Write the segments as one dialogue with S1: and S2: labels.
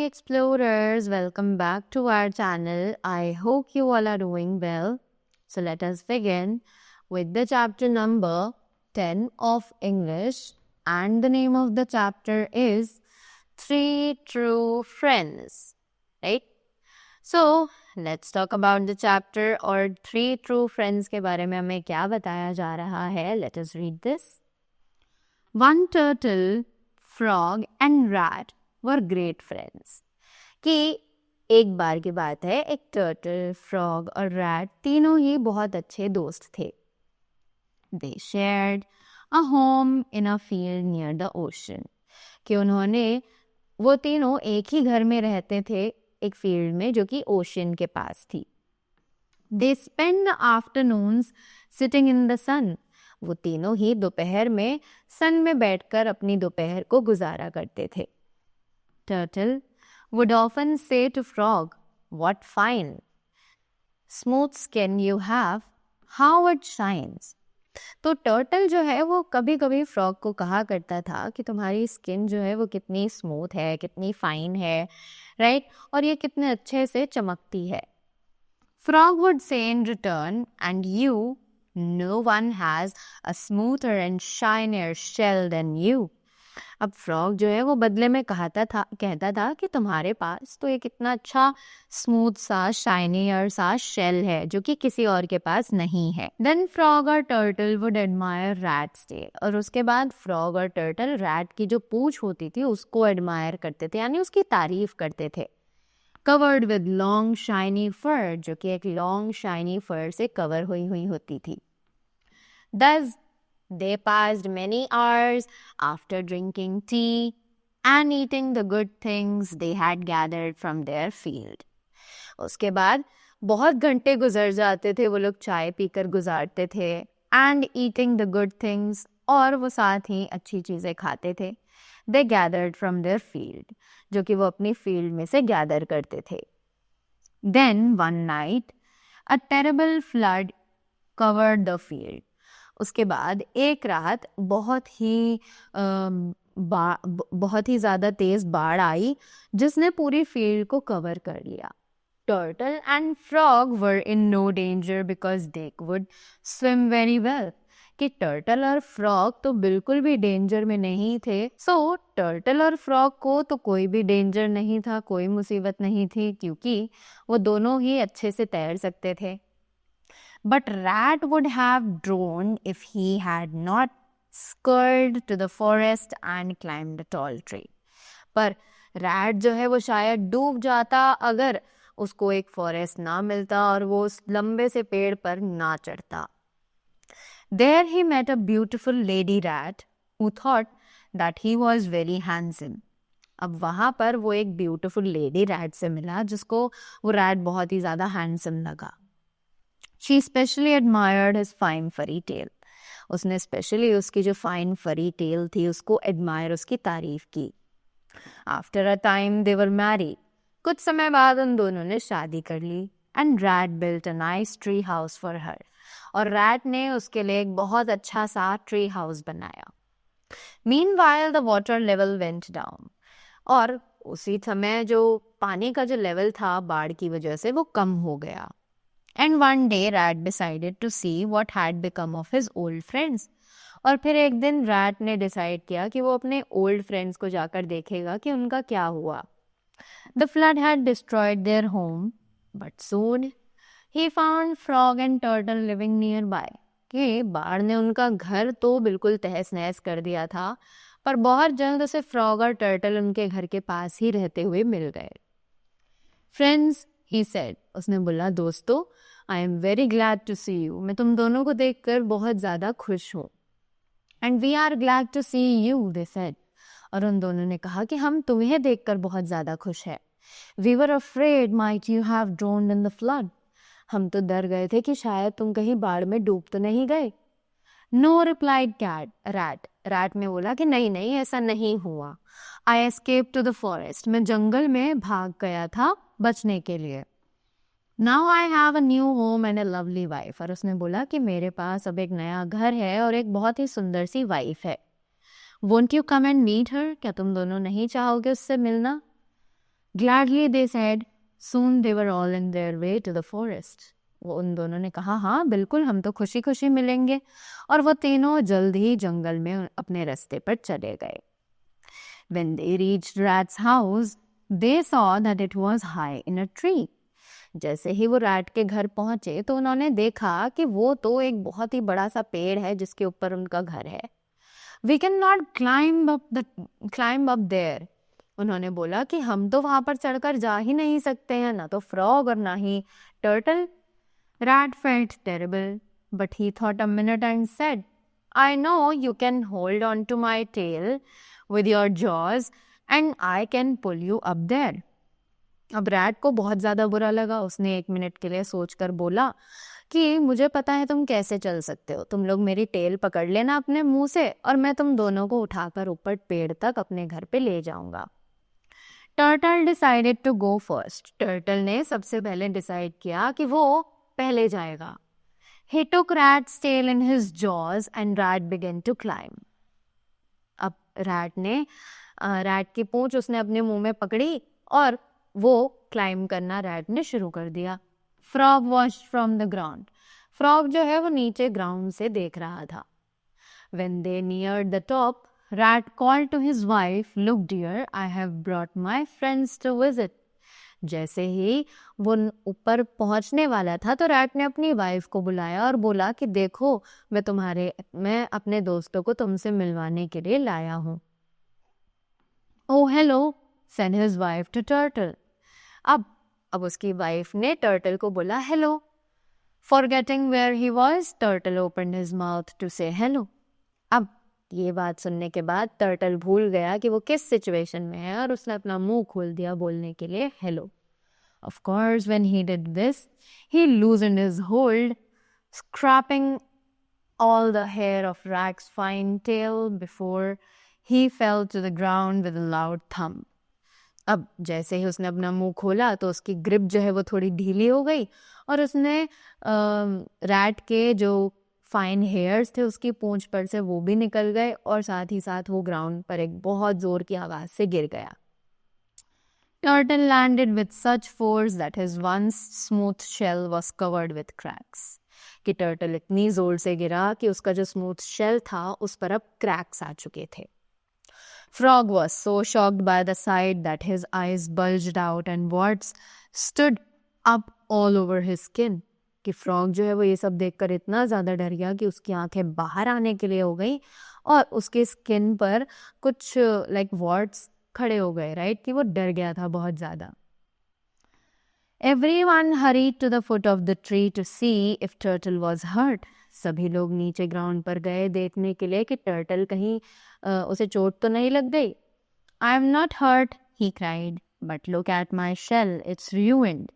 S1: explorers, welcome back to our channel. I hope you all are doing well. So let us begin with the chapter number 10 of English, and the name of the chapter is Three True Friends, right? So let's talk about the chapter और Three True Friends के बारे में हमें क्या बताया जा रहा है. Let us read this. One turtle, frog and rat were great friends. कि एक बार की बात है, एक टर्टल, फ्रॉग और रैट तीनों ही बहुत अच्छे दोस्त थे. They shared a home in a field near the ocean. कि वो तीनों एक ही घर में रहते थे, एक फील्ड में जो कि ओशन के पास थी. They spent the afternoons sitting in the sun. वो तीनों ही दोपहर में सन में बैठकर अपनी दोपहर को गुजारा करते थे. Turtle would often say to frog, "What fine smooth skin you have, how it shines." तो टर्टल जो है वो कभी कभी फ्रॉग को कहा करता था कि तुम्हारी स्किन जो है वो कितनी स्मूथ है, कितनी फाइन है, राइट, और ये कितने अच्छे से चमकती है. Frog would say in return, "And you, no one has a smoother and shinier shell than you." अब फ्रॉग जो है वो बदले में कहता था कि तुम्हारे पास तो एक इतना अच्छा स्मूथ सा शाइनियर सा शेल है जो कि किसी और के पास नहीं है. देन फ्रॉग और turtle would admire rat's tail. और उसके बाद फ्रॉग और टर्टल रैट की जो पूंछ होती थी उसको एडमायर करते थे, यानी उसकी तारीफ करते थे. कवर्ड विद लॉन्ग शाइनी फर, जो कि एक लॉन्ग शाइनी फर से कवर हुई होती थी. Thus they passed many hours after drinking tea and eating the good things they had gathered from their field. उसके बाद बहुत घंटे गुजर जाते थे, वो लोग चाय पीकर गुजारते थे, and eating the good things, और वो साथ ही अच्छी चीज़ें खाते थे. They gathered from their field, जो कि वो अपनी फील्ड में से गैदर करते थे. Then one night a terrible flood covered the field. उसके बाद एक रात बहुत ही ज़्यादा तेज बाढ़ आई जिसने पूरी फील्ड को कवर कर लिया. Turtle and frog were in no danger because they could swim very well. कि टर्टल और फ्रॉग तो बिल्कुल भी डेंजर में नहीं थे. सो टर्टल और फ्रॉग को तो कोई भी डेंजर नहीं था, कोई मुसीबत नहीं थी, क्योंकि वो दोनों ही अच्छे से तैर सकते थे. But rat would have drowned if he had not scurried to the forest and climbed a tall tree. पर रैट जो है वो शायद डूब जाता अगर उसको एक फॉरेस्ट ना मिलता और वो उस लंबे से पेड़ पर ना चढ़ता. There he met a beautiful lady rat who thought that he was very handsome. अब वहाँ पर वो एक ब्यूटीफुल लेडी रैट से मिला जिसको वो रैट बहुत ही ज़्यादा हैंडसम लगा. She specially admired his fine furry tail. उसने स्पेशली उसकी जो फाइन फरी टेल थी उसको एडमायर, उसकी तारीफ की. After a time they were married. कुछ समय बाद उन दोनों ने शादी कर ली. And rat built a nice tree house for her. और रैट ने उसके लिए एक बहुत अच्छा सा ट्री हाउस बनाया. Meanwhile the water level went down. और उसी समय जो पानी का जो लेवल था बाढ़ की वजह से वो कम हो गया. And one day rat decided to see what had become of his old friends. और फिर एक दिन रैट ने डिसाइड किया कि वो अपने ओल्ड फ्रेंड्स को जाकर देखेगा कि उनका क्या हुआ. The flood had destroyed their home, but soon he found frog and turtle living nearby. कि बाढ़ ने उनका घर तो बिल्कुल तहस नहस कर दिया था, पर बहुत जल्द उसे फ्रॉग और टर्टल उनके घर के पास ही रहते हुए मिल गए. फ्रेंड्स, he said, उसने बोला, दोस्तों, I am very glad to see you. मैं तुम दोनों को देखकर बहुत ज़्यादा खुश हूँ. And we are glad to see you, they said. और उन दोनों ने कहा कि हम तुम्हें देखकर बहुत ज़्यादा खुश हैं. We were afraid might you have drowned in the flood. हम तो डर गए थे कि शायद तुम कहीं बाढ़ में डूब तो नहीं गए. No, replied rat. rat ने बोला कि नहीं ऐसा नहीं हुआ. I escaped to the forest. मैं जंगल में भाग गया था बचने के लिए. Now I have a new home and a lovely wife. और उसने बोला कि मेरे पास अब एक नया घर है और एक बहुत ही सुंदर सी वाइफ है. Won't you come and meet her? क्या तुम दोनों नहीं चाहोगे उससे मिलना? Gladly they said. Soon they were all in their way to the forest. वो उन दोनों ने कहा हाँ बिल्कुल हम तो खुशी खुशी मिलेंगे, और वो तीनों जल्द ही जंगल में अपने रास्ते पर चले गए. When they reached Rat's house, they saw that it was high in a tree. जैसे ही वो रैट के घर पहुंचे तो उन्होंने देखा कि वो तो एक बहुत ही बड़ा सा पेड़ है जिसके ऊपर उनका घर है. We cannot climb up there. उन्होंने बोला कि हम तो वहां पर चढ़कर जा ही नहीं सकते हैं, ना तो फ्रॉग और ना ही turtle. Rat felt terrible, but he thought a minute and said, I know you can hold on to my tail with your jaws and I can pull you up there. अब rat को बहुत ज़्यादा बुरा लगा. उसने 1 minute के लिए सोचकर बोला कि मुझे पता है तुम कैसे चल सकते हो. तुम लोग मेरी टेल पकड़ लेना अपने मुंह से और मैं तुम दोनों को उठाकर ऊपर पेड़ तक अपने घर पे ले जाऊंगा. Turtle decided to go first. Turtle ने सबसे पहले डिसाइड किया कि वो पहले जाएगा. He took Rat's tail in his jaws and Rat began to climb. अब रैट की पूंछ उसने अपने मुंह में पकड़ी और वो क्लाइम करना रैट ने शुरू कर दिया. Frog watched from the ground. Frog जो है वो नीचे ग्राउंड से देख रहा था. When they neared the top, Rat called to his wife, Look dear, I have brought my friends to visit. जैसे ही वो ऊपर पहुंचने वाला था तो रैट ने अपनी वाइफ को बुलाया और बोला कि देखो मैं अपने दोस्तों को तुमसे मिलवाने के लिए लाया हूँ. Oh hello, said his wife to turtle. अब उसकी वाइफ ने टर्टल को बोला hello. Forgetting where he was, turtle opened his mouth to say hello. अब ये बात सुनने के बाद टर्टल भूल गया कि वो किस सिचुएशन में है और उसने अपना मुंह खोल दिया बोलने के लिए hello. Of course, when he did this, he loosened his hold, scraping all the hair of Rat's fine tail before he fell to the ground with a loud thump. अब जैसे ही उसने अपना मुंह खोला तो उसकी ग्रिप जो है वो थोड़ी ढीली हो गई और उसने रैट के जो फाइन हेयर्स थे उसकी पूंछ पर से वो भी निकल गए और साथ ही साथ वो ग्राउंड पर एक बहुत जोर की आवाज से गिर गया. Turtle landed with such force that his once smooth shell was covered with cracks. कि टर्टल इतनी जोर से गिरा कि उसका जो स्मूथ शेल था उस पर अब क्रैक्स आ चुके थे. Frog was so shocked by the sight that his eyes bulged out and warts stood up all over his skin. कि फ्रॉग जो है वो ये सब देखकर इतना ज़्यादा डर गया कि उसकी आंखें बाहर आने के लिए हो गई और उसके स्किन पर कुछ लाइक वॉर्ट्स खड़े हो गए. राइट कि वो डर गया था बहुत ज़्यादा. Everyone hurried to the foot of the tree to see if Turtle was hurt. सभी लोग नीचे ग्राउंड पर गए देखने के लिए कि टर्टल कहीं उसे चोट तो नहीं लग गई. I am not hurt, he cried, but look at my shell, it's ruined.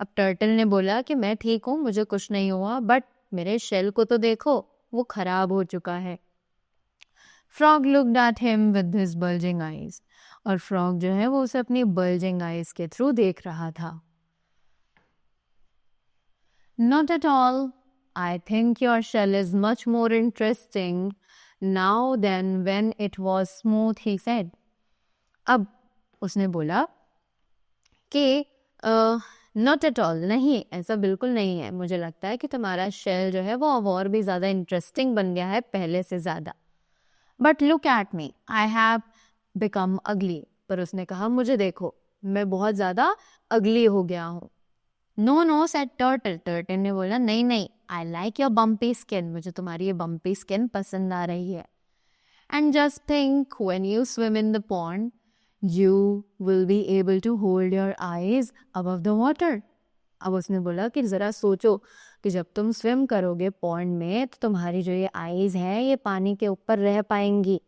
S1: अब टर्टल ने बोला कि मैं ठीक हूँ, मुझे कुछ नहीं हुआ, बट मेरे शेल को तो देखो, वो खराब हो चुका है. Frog looked at him with his bulging eyes. और फ्रॉग जो है वो उसे अपनी bulging eyes के थ्रू देख रहा था. Not at all. I think your shell is much more interesting now than when it was smooth, he said. अब उसने बोला कि not at all, नहीं, ऐसा बिल्कुल नहीं है. मुझे लगता है कि तुम्हारा शेल जो है वो अब और भी ज़्यादा इंटरेस्टिंग बन गया है पहले से ज़्यादा. But look at me, I have become ugly. पर उसने कहा मुझे देखो, मैं बहुत ज़्यादा ugly हो गया हूँ. No, no, said Turtle. Turtle ने बोला नहीं नहीं, I like your bumpy skin. मुझे तुम्हारी ये bumpy skin पसंद आ रही है. And just think, when you swim in the pond, you will be able to hold your eyes above the water. अब उसने बोला कि ज़रा सोचो कि जब तुम swim करोगे pond में तो तुम्हारी जो ये eyes हैं ये पानी के ऊपर रह पाएंगी.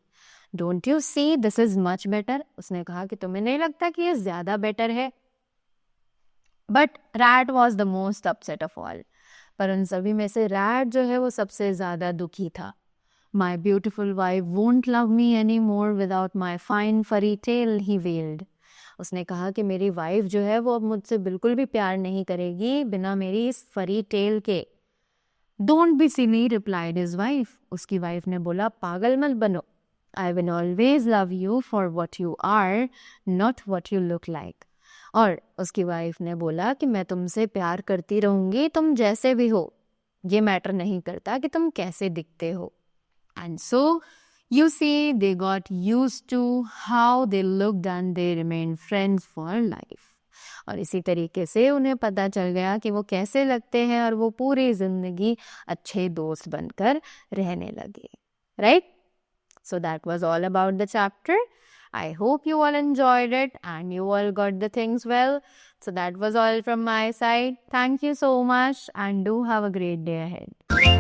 S1: Don't you see this is much better? उसने कहा कि तुम्हें नहीं लगता कि ये ज़्यादा better है. But Rat was the most upset of all. पर उन सभी में से Rat जो है वो सबसे ज़्यादा दुखी था. My beautiful wife won't love me anymore without my fine furry tail, he wailed. उसने कहा कि मेरी वाइफ जो है वो अब मुझसे बिल्कुल भी प्यार नहीं करेगी बिना मेरी इस फरी टेल के. Don't be silly, replied his wife. उसकी वाइफ ने बोला पागल मत बनो. I will always love you for what you are, not what you look like. और उसकी वाइफ ने बोला कि मैं तुमसे प्यार करती रहूंगी, तुम जैसे भी हो, ये मैटर नहीं करता कि तुम कैसे दिखते हो. And so, you see, they got used to how they looked and they remained friends for life. और इसी तरीके से उन्हें पता चल गया कि वो कैसे लगते हैं और वो पूरी जिंदगी अच्छे दोस्त बनकर रहने लगे. Right? So that was all about the chapter. I hope you all enjoyed it and you all got the things well. So that was all from my side. Thank you so much and do have a great day ahead.